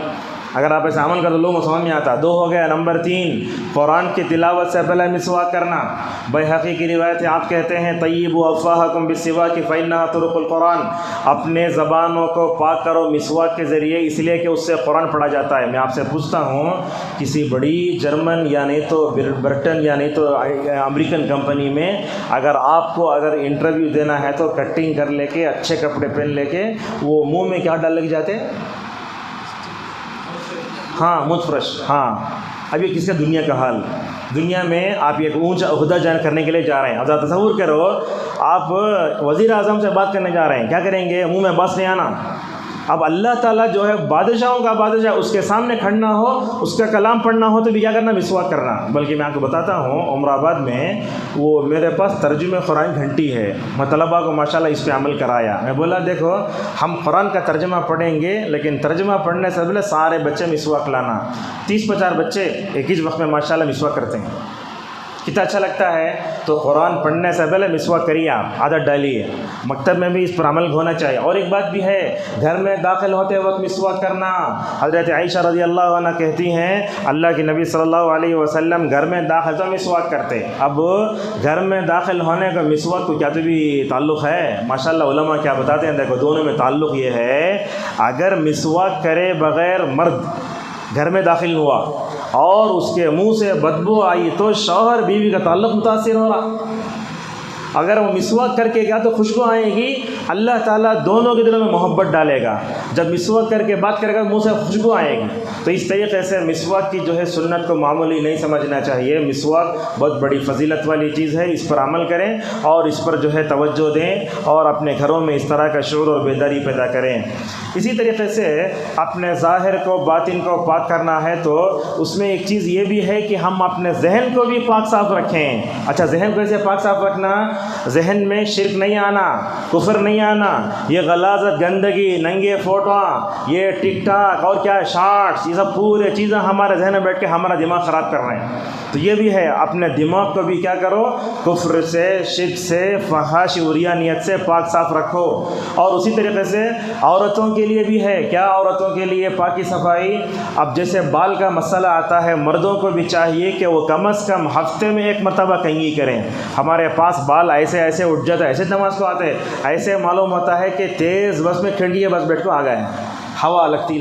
اگر آپ ایسے عمل کر تو لوگوں کو سمجھ میں آتا۔ 2 ہو گیا۔ نمبر 3 قرآن کی تلاوت سے پہلے مسواک کرنا۔ بیہقی کی روایت ہے، آپ کہتے ہیں طیبوا افواہکم بالسواک فإنها طرق القرآن، اپنے زبانوں کو پاک کرو مسواک کے ذریعے، اس لیے کہ اس سے قرآن پڑھا جاتا ہے۔ میں آپ سے پوچھتا ہوں کسی بڑی جرمن یا نہیں تو برٹن یا نہیں تو امریکن کمپنی میں اگر آپ کو اگر انٹرویو دینا ہے تو کٹنگ کر لے کے اچھے کپڑے پہن لے کے وہ منہ میں کیا ڈال لے کے جاتے؟ ہاں منہ فرش۔ ہاں اب یہ کس کا دنیا کا حال؟ دنیا میں آپ ایک اونچا عہدہ جان کرنے کے لیے جا رہے ہیں۔ اب تصور کرو آپ وزیر اعظم سے بات کرنے جا رہے ہیں، کیا کریں گے؟ منہ میں بس نہیں آنا۔ اب اللہ تعالیٰ جو ہے بادشاہوں کا بادشاہ، اس کے سامنے کھڑنا ہو، اس کا کلام پڑھنا ہو تو بھی کیا کرنا؟ مسواک کرنا۔ بلکہ میں آپ کو بتاتا ہوں عمر آباد میں وہ میرے پاس ترجمہ قرآن گھنٹی ہے، میں طلباء کو ماشاءاللہ اس پہ عمل کرایا۔ میں بولا دیکھو ہم قرآن کا ترجمہ پڑھیں گے، لیکن ترجمہ پڑھنے سے پہلے سارے بچے مسواک لانا۔ 30-50 بچے ایک ہی وقت میں ماشاءاللہ مسواک کرتے ہیں۔ کتنا اچھا لگتا ہے۔ تو قرآن پڑھنے سے پہلے مسواک کریے، آپ عادت ڈالیے۔ مکتب میں بھی اس پر عمل ہونا چاہیے۔ اور ایک بات بھی ہے، گھر میں داخل ہوتے وقت مسواک کرنا۔ حضرت عائشہ رضی اللہ عنہ کہتی ہیں اللہ کے نبی صلی اللہ علیہ وسلم گھر میں داخل تو مسواک کرتے۔ اب گھر میں داخل ہونے کا مسواک کو کیا تو بھی تعلق ہے؟ ماشاءاللہ علماء کیا بتاتے ہیں، دیکھو دونوں میں تعلق یہ ہے، اگر مسواک کرے بغیر مرد گھر میں داخل ہوا اور اس کے منہ سے بدبو آئی تو شوہر بیوی کا تعلق متاثر ہو رہا. اگر وہ مسواک کر کے گیا تو خوشبو آئے گی، اللہ تعالیٰ دونوں کے دلوں میں محبت ڈالے گا. جب مسواک کر کے بات کرے گا منہ سے خوشبو آئے گی. تو اس طریقے سے مسواک کی جو ہے سنت کو معمولی نہیں سمجھنا چاہیے. مسواک بہت بڑی فضیلت والی چیز ہے، اس پر عمل کریں اور اس پر جو ہے توجہ دیں اور اپنے گھروں میں اس طرح کا شعور اور بیداری پیدا کریں. اسی طریقے سے اپنے ظاہر کو باطن کو پاک کرنا ہے تو اس میں ایک چیز یہ بھی ہے کہ ہم اپنے ذہن کو بھی پاک صاف رکھیں. اچھا، ذہن کو کیسے پاک صاف رکھنا؟ ذہن میں شرک نہیں آنا، کفر نہیں آنا، یہ غلاظت، گندگی، ننگے فوٹواں، یہ ٹک ٹاک اور کیا شارٹس، یہ سب پورے چیزیں ہمارے ذہن میں بیٹھ کے ہمارا دماغ خراب کر رہے ہیں. تو یہ بھی ہے، اپنے دماغ کو بھی کیا کرو، کفر سے، شرک سے، فحاشی عریانیت سے پاک صاف رکھو. اور اسی طریقے سے عورتوں کے لیے بھی ہے. کیا عورتوں کے لیے پاکی صفائی؟ اب جیسے بال کا مسئلہ آتا ہے، مردوں کو بھی چاہیے کہ وہ کم از کم ہفتے میں ایک مرتبہ کنگھی کریں. ہمارے پاس بال ایسے اٹھ جاتا ہے، ایسے نماز کو آتے ہیں، ایسے معلوم ہوتا ہے کہ تیز بس میں کھڑکی ہے، بس بیٹھ کو آ گئے، ہوا لگتی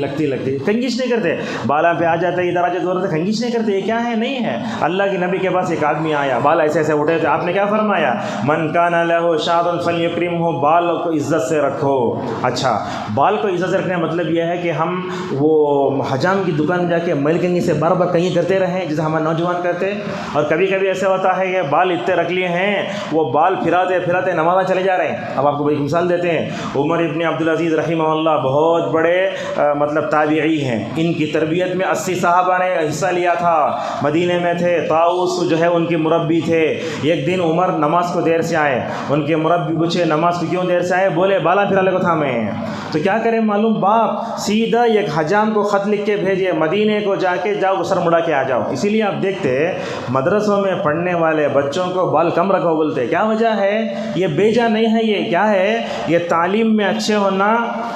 کنگھیش نہیں کرتے، بالا پہ آ جاتے، ادھر آ جاتے، ادھر کنگھیش نہیں کرتے. یہ کیا ہے؟ نہیں ہے. اللہ کے نبی کے پاس ایک آدمی آیا، بال ایسے اٹھے تھے. آپ نے کیا فرمایا؟ من کان لہ شعر فلیکرمہ، بال کو عزت سے رکھو. اچھا، بال کو عزت سے رکھنے کا مطلب یہ ہے کہ ہم وہ حجام کی دکان جا کے میل کنگھی سے بار بار کنگھی کرتے رہیں جیسے ہمارے نوجوان کرتے. اور کبھی کبھی ایسا ہوتا ہے کہ بال اتنے رکھ لیے ہیں، وہ بال پھراتے نمازاں چلے جا رہے ہیں. اب آپ کو ایک مثال دیتے ہیں. عمر ابن عبدالعزیز رحمہ اللہ بہت بڑے مطلب تابعی ہیں. ان کی تربیت میں 80 صحابہ نے حصہ لیا تھا. مدینے میں تھے. طاؤس جو ہے ان کے مربی تھے. ایک دن عمر نماز کو دیر سے آئے. ان کے مربی پوچھے نماز کو کیوں دیر سے آئے؟ بولے بالا پھرالے کو تھا میں. تو کیا کریں معلوم؟ باپ سیدھا ایک حجام کو خط لکھ کے بھیجے، مدینے کو جا کے جاؤ، سر مڑا کے آ جاؤ. اسی لیے آپ دیکھتے مدرسوں میں پڑھنے والے بچوں کو بال کم رکھو بولتے. کیا وجہ ہے؟ یہ بیجا نہیں ہے. یہ کیا ہے؟ یہ تعلیم میں اچھے ہونا.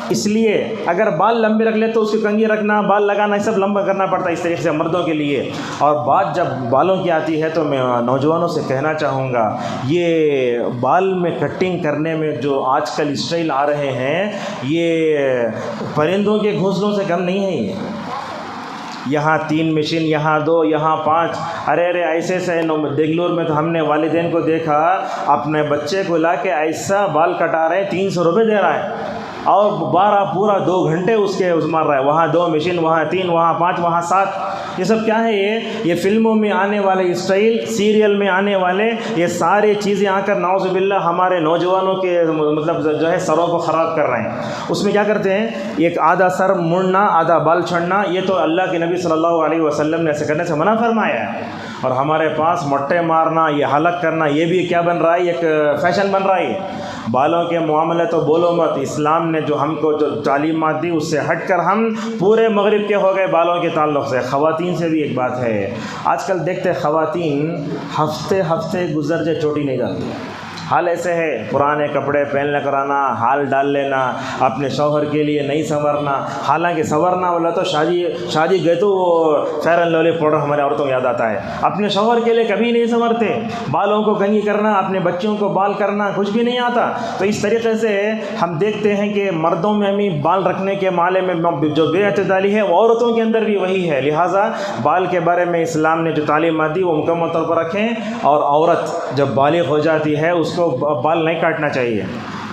اس لیے اگر بال لمبے رکھ لے تو اس کی کنگھی رکھنا، بال لگانا، یہ سب لمبا کرنا پڑتا ہے. اس طریقے سے مردوں کے لیے. اور بات جب بالوں کی آتی ہے تو میں نوجوانوں سے کہنا چاہوں گا، یہ بال میں کٹنگ کرنے میں جو آج کل اسٹائل آ رہے ہیں، یہ پرندوں کے گھونسلوں سے کم نہیں ہے. یہ یہاں 3 مشین، یہاں 2، یہاں 5. ارے ایسے بنگلور میں تو ہم نے والدین کو دیکھا اپنے بچے کو لا کے ایسا بال کٹا رہے ہیں، 300 روپے دے رہا ہے اور پورا 2 گھنٹے اس کے مار رہا ہے. وہاں 2 مشین، وہاں 3، وہاں 5، وہاں 7. یہ سب کیا ہے؟ یہ فلموں میں آنے والے اسٹائل، سیریل میں آنے والے یہ سارے چیزیں آ کر نعوذ باللہ ہمارے نوجوانوں کے مطلب جو ہے سروں کو خراب کر رہے ہیں. اس میں کیا کرتے ہیں؟ ایک آدھا سر مڑنا، آدھا بال چھڑنا. یہ تو اللہ کے نبی صلی اللہ علیہ وسلم نے ایسے کرنے سے منع فرمایا ہے. اور ہمارے پاس مٹے مارنا، یہ حلق کرنا، یہ بھی کیا بن رہا ہے؟ ایک فیشن بن رہا ہے. بالوں کے معاملے تو بولو مت. اسلام نے جو ہم کو جو تعلیمات دی اس سے ہٹ کر ہم پورے مغرب کے ہو گئے بالوں کے تعلق سے. خواتین سے بھی ایک بات ہے، آج کل دیکھتے خواتین ہفتے گزر جائے چوٹی نہیں ڈالتی. حال ایسے ہے، پرانے کپڑے پہن کر آنا، حال ڈال لینا، اپنے شوہر کے لیے نہیں سنورنا. حالانکہ سنورنا والا تو شادی گئے تو وہ فیئر اینڈ لولی پاؤڈر ہمارے عورتوں کو یاد آتا ہے. اپنے شوہر کے لیے کبھی نہیں سنورتے. بالوں کو کنگھی کرنا، اپنے بچوں کو بال کرنا کچھ بھی نہیں آتا. تو اس طریقے سے ہم دیکھتے ہیں کہ مردوں میں بھی بال رکھنے کے معاملے میں جو بے اعتدالی ہے وہ عورتوں کے اندر بھی وہی ہے. لہٰذا بال کے بارے میں اسلام نے جو تعلیمات دی وہ مکمل طور پر رکھیں. اور عورت جب بالغ ہو جاتی ہے اس کو بال نہیں کاٹنا چاہیے.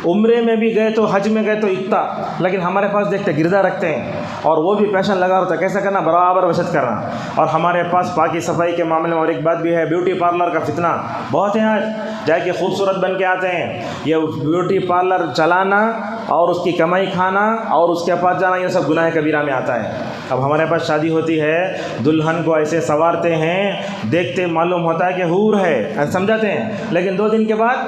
عمرے میں بھی گئے تو حج میں گئے تو اتنا، لیکن ہمارے پاس دیکھتے گردہ رکھتے ہیں اور وہ بھی پیشن لگا ہوتا ہے. کیسا کرنا؟ برابر وسط کرنا. اور ہمارے پاس پاکی صفائی کے معاملے میں اور ایک بات بھی ہے، بیوٹی پارلر کا فتنہ بہت ہے. آج جا کے خوبصورت بن کے آتے ہیں. یہ بیوٹی پارلر چلانا اور اس کی کمائی کھانا اور اس کے پاس جانا، یہ سب گناہ کبیرہ میں آتا ہے. اب ہمارے پاس شادی ہوتی ہے، دلہن کو ایسے سنوارتے ہیں، دیکھتے معلوم ہوتا ہے کہ حور ہے، سمجھاتے ہیں، لیکن 2 دن کے بعد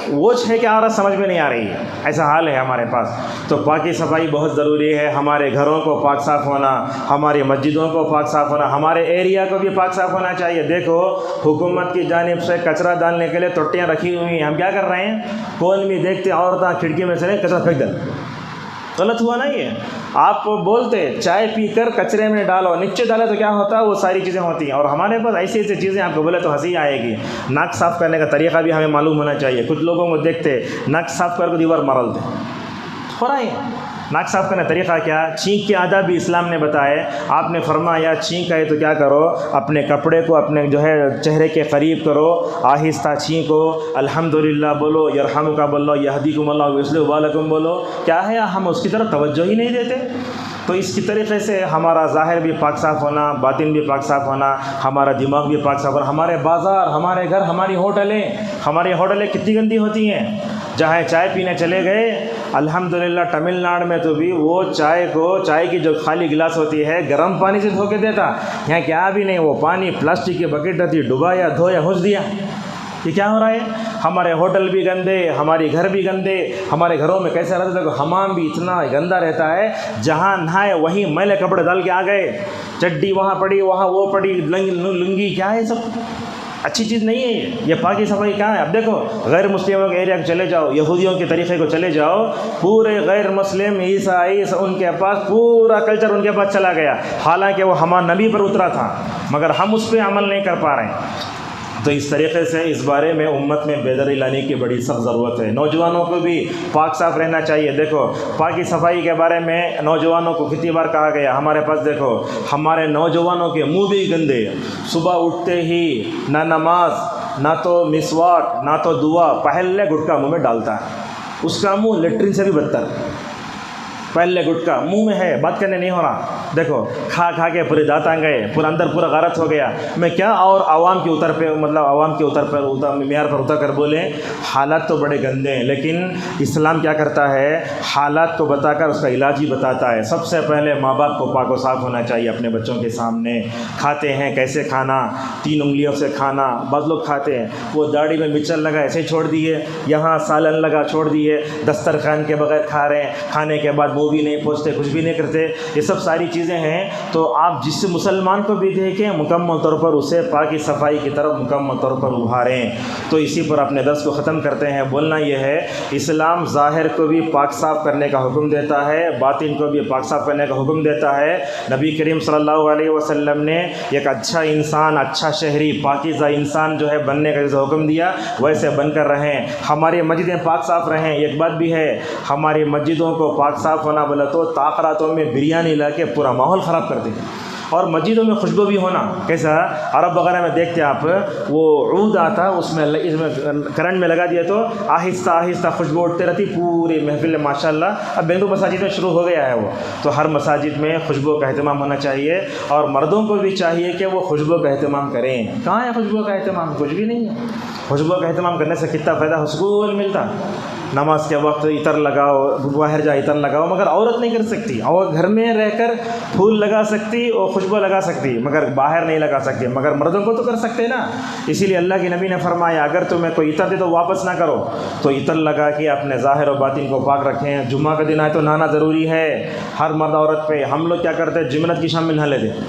وہ ہے کہ عورت سمجھ میں نہیں آ رہی ہے. ایسا حال ہے ہمارے پاس. تو پاکی صفائی بہت ضروری ہے. ہمارے گھروں کو پاک صاف ہونا، ہماری مسجدوں کو پاک صاف ہونا، ہمارے ایریا کو بھی پاک صاف ہونا چاہیے. دیکھو حکومت کی جانب سے کچرا ڈالنے کے لیے ٹوٹیاں رکھی ہوئی ہیں. ہم کیا کر رہے ہیں؟ کون بھی دیکھتے عورتیں کھڑکی میں سے کچرا پھینک دیں. غلط ہوا نا یہ. آپ بولتے چائے پی کر کچرے میں ڈالو، نیچے ڈالے تو کیا ہوتا ہے؟ وہ ساری چیزیں ہوتی ہیں. اور ہمارے پاس ایسی چیزیں آپ کو بولے تو ہنسی آئے گی. ناک صاف کرنے کا طریقہ بھی ہمیں معلوم ہونا چاہیے. کچھ لوگوں کو دیکھتے ناک صاف کر کے دیوار مرل دے ہو رہا ہے. ناک صاف کرنے کا طریقہ کیا؟ چھینک کے آداب بھی اسلام نے بتائے. آپ نے فرمایا چھینک آئے تو کیا کرو، اپنے کپڑے کو اپنے جو ہے چہرے کے قریب کرو، آہستہ چھینکو، الحمدللہ بولو، یرحمک اللہ، یہدیکم اللہ ویصلح بالکم بولو. کیا ہے، ہم اس کی طرف توجہ ہی نہیں دیتے. تو اس کی طریقے سے ہمارا ظاہر بھی پاک صاف ہونا، باطن بھی پاک صاف ہونا، ہمارا دماغ بھی پاک صاف ہونا. ہمارے بازار، ہمارے گھر، ہماری ہوٹلیں کتنی گندی ہوتی ہیں. جہاں چائے پینے چلے گئے، الحمدللہ تمل ناڈو میں تو بھی وہ چائے کی جو خالی گلاس ہوتی ہے گرم پانی سے دھو کے دیتا. یہاں کیا بھی نہیں، وہ پانی پلاسٹک کی بکیٹ رہتی، ڈبایا، دھویا، ہنس دیا. یہ کیا ہو رہا ہے؟ ہمارے ہوٹل بھی گندے، ہمارے گھر بھی گندے. ہمارے گھروں میں کیسا رہتا ہے کہ حمام بھی اتنا گندا رہتا ہے، جہاں نہائے وہیں میلے کپڑے ڈال کے آ گئے، چڈی وہاں پڑی، وہاں وہ پڑی، لنگی. کیا ہے سب؟ اچھی چیز نہیں ہے یہ پاکی صفائی. کہاں ہے؟ اب دیکھو غیر مسلموں کے ایریا کو چلے جاؤ، یہودیوں کے طریقے کو چلے جاؤ، پورے غیر مسلم عیسائی ان کے پاس پورا کلچر ان کے پاس چلا گیا، حالانکہ وہ ہمارے نبی پر اترا تھا، مگر ہم اس پہ عمل نہیں کر پا رہے ہیں. تو اس طریقے سے اس بارے میں امت میں بیداری لانے کی بڑی سخت ضرورت ہے. نوجوانوں کو بھی پاک صاف رہنا چاہیے. دیکھو پاکی صفائی کے بارے میں نوجوانوں کو کتنی بار کہا گیا. ہمارے پاس دیکھو ہمارے نوجوانوں کے منہ بھی گندے، صبح اٹھتے ہی نہ نماز، نہ تو مسواک، نہ تو دعا، پہلے گٹکا منہ میں ڈالتا ہے. اس کا منہ لیٹرین سے بھی بدتر. پہلے گٹکا منہ میں ہے، بات کرنے نہیں ہو رہا. دیکھو کھا کے پورے دانت آ گئے، پورا اندر پورا غارت ہو گیا. میں کیا اور عوام کے معیار پر اتر کر بولیں. حالات تو بڑے گندے ہیں، لیکن اسلام کیا کرتا ہے، حالات کو بتا کر اس کا علاج ہی بتاتا ہے. سب سے پہلے ماں باپ کو پاک و صاف ہونا چاہیے اپنے بچوں کے سامنے. کھاتے ہیں کیسے کھانا، 3 انگلیوں سے کھانا. بعض لوگ کھاتے ہیں وہ داڑھی میں مچر لگا ایسے چھوڑ دیے، یہاں سالن لگا چھوڑ دیے، دسترخوان کے بغیر کھا رہے ہیں، کھانے کے بعد وہ بھی نہیں پوچھتے، کچھ بھی نہیں کرتے. یہ سب ساری چیزیں ہیں. تو آپ جس مسلمان کو بھی دیکھیں مکمل طور پر اسے پاکی صفائی کی طرف مکمل طور پر ابھاریں. تو اسی پر اپنے درس کو ختم کرتے ہیں. بولنا یہ ہے، اسلام ظاہر کو بھی پاک صاف کرنے کا حکم دیتا ہے، باطن کو بھی پاک صاف کرنے کا حکم دیتا ہے. نبی کریم صلی اللہ علیہ وسلم نے ایک اچھا انسان، اچھا شہری، پاکیزہ انسان جو ہے بننے کا جیسے حکم دیا ویسے بن کر رہیں. ہماری مسجدیں پاک صاف رہیں. ایک بات بھی ہے، ہماری مسجدوں کو پاک صاف ہونا بولا تو تاخراتوں میں بریانی لا کے پورا ماحول خراب کر دیں. اور مسجدوں میں خوشبو بھی ہونا. کیسا؟ عرب وغیرہ میں دیکھتے ہیں آپ، وہ عود آتا اس میں کرنٹ میں لگا دیا تو آہستہ آہستہ خوشبو اٹھتے رہتی پوری محفل میں. ماشاء اللہ اب بینگلور مساجد میں شروع ہو گیا ہے وہ. تو ہر مساجد میں خوشبو کا اہتمام ہونا چاہیے، اور مردوں کو بھی چاہیے کہ وہ خوشبو کا اہتمام کریں. کہاں ہے خوشبو کا اہتمام؟ کچھ بھی نہیں ہے. خوشبو کا اہتمام کرنے سے کتنا فائدہ، سکون ملتا. نماز کے وقت عطر لگاؤ، باہر جا عطر لگاؤ، مگر عورت نہیں کر سکتی. اور گھر میں رہ کر پھول لگا سکتی اور خوشبو لگا سکتی، مگر باہر نہیں لگا سکتی. مگر مردوں کو تو کر سکتے نا. اسی لیے اللہ کے نبی نے فرمایا اگر تمہیں کوئی عطر دے تو واپس نہ کرو. تو عطر لگا کے اپنے ظاہر و باطن کو پاک رکھیں. جمعہ کا دن آئے تو نہانا ضروری ہے ہر مرد عورت پہ. ہم لوگ کیا کرتے ہیں، جمعرات کی شام میں نہا لیتے،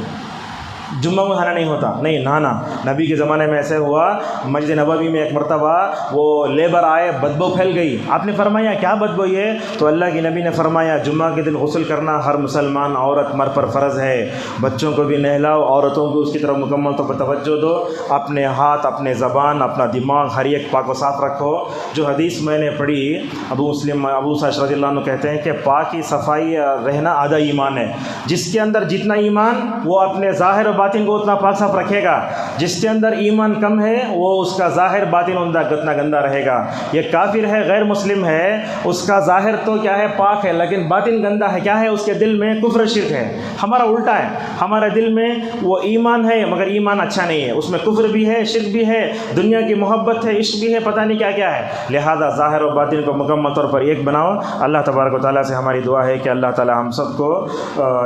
جمعہ کو نہانا نہیں ہوتا. نہیں، نہانا. نبی کے زمانے میں ایسے ہوا، مسجد نبوی میں ایک مرتبہ وہ لیبر آئے، بدبو پھیل گئی. آپ نے فرمایا کیا بدبو یہ؟ تو اللہ کے نبی نے فرمایا جمعہ کے دن غسل کرنا ہر مسلمان عورت مرد پر فرض ہے. بچوں کو بھی نہلاؤ، عورتوں کو اس کی طرف مکمل طور پر توجہ دو. اپنے ہاتھ، اپنے زبان، اپنا دماغ ہر ایک پاک و صاف رکھو. جو حدیث میں نے پڑھی، ابو سعید رضی اللہ عنہ کہتے ہیں کہ پاکی صفائی رہنا آدھا ایمان ہے. جس کے اندر جتنا ایمان وہ اپنے ظاہر و باطن کو اتنا پاک صاف رکھے گا. جس کے اندر ایمان کم ہے وہ اس کا ظاہر باطن اتنا گندا رہے گا. یہ کافر ہے، غیر مسلم ہے، اس کا ظاہر تو کیا ہے، پاک ہے، لیکن باطن گندا ہے. کیا ہے؟ اس کے دل میں کفر شرک ہے. ہمارا الٹا ہے، ہمارے دل میں وہ ایمان ہے مگر ایمان اچھا نہیں ہے، اس میں کفر بھی ہے، شرک بھی ہے، دنیا کی محبت ہے، عشق بھی ہے، پتہ نہیں کیا کیا ہے. لہذا ظاہر و باطن کو مکمل طور پر ایک بناؤ. اللہ تبارک و تعالیٰ سے ہماری دعا ہے کہ اللہ تعالیٰ ہم سب کو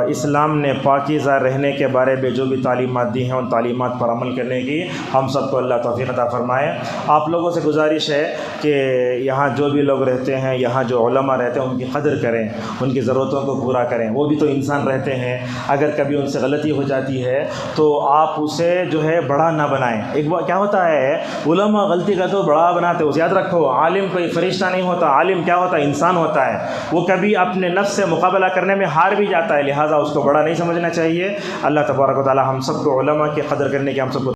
اسلام نے پاکیزہ رہنے کے بارے میں جو بھی تعلیمات دی ہیں ان تعلیمات پر عمل کرنے کی ہم سب کو اللہ توفیق عطا فرمائے. آپ لوگوں سے گزارش ہے کہ یہاں جو بھی لوگ رہتے ہیں، یہاں جو علماء رہتے ہیں ان کی قدر کریں، ان کی ضرورتوں کو پورا کریں. وہ بھی تو انسان رہتے ہیں، اگر کبھی ان سے غلطی ہو جاتی ہے تو آپ اسے جو ہے بڑا نہ بنائیں. ایک بار کیا ہوتا ہے، علماء غلطی کا تو بڑا بناتے. اسے یاد رکھو، عالم کوئی فرشتہ نہیں ہوتا. عالم کیا ہوتا ہے، انسان ہوتا ہے. وہ کبھی اپنے نفس سے مقابلہ کرنے میں ہار بھی جاتا ہے، لہٰذا اس کو بڑا نہیں سمجھنا چاہیے. اللہ تبارک و تعالی ہم سب کو علماء کی قدر کرنے کی ہم سب کو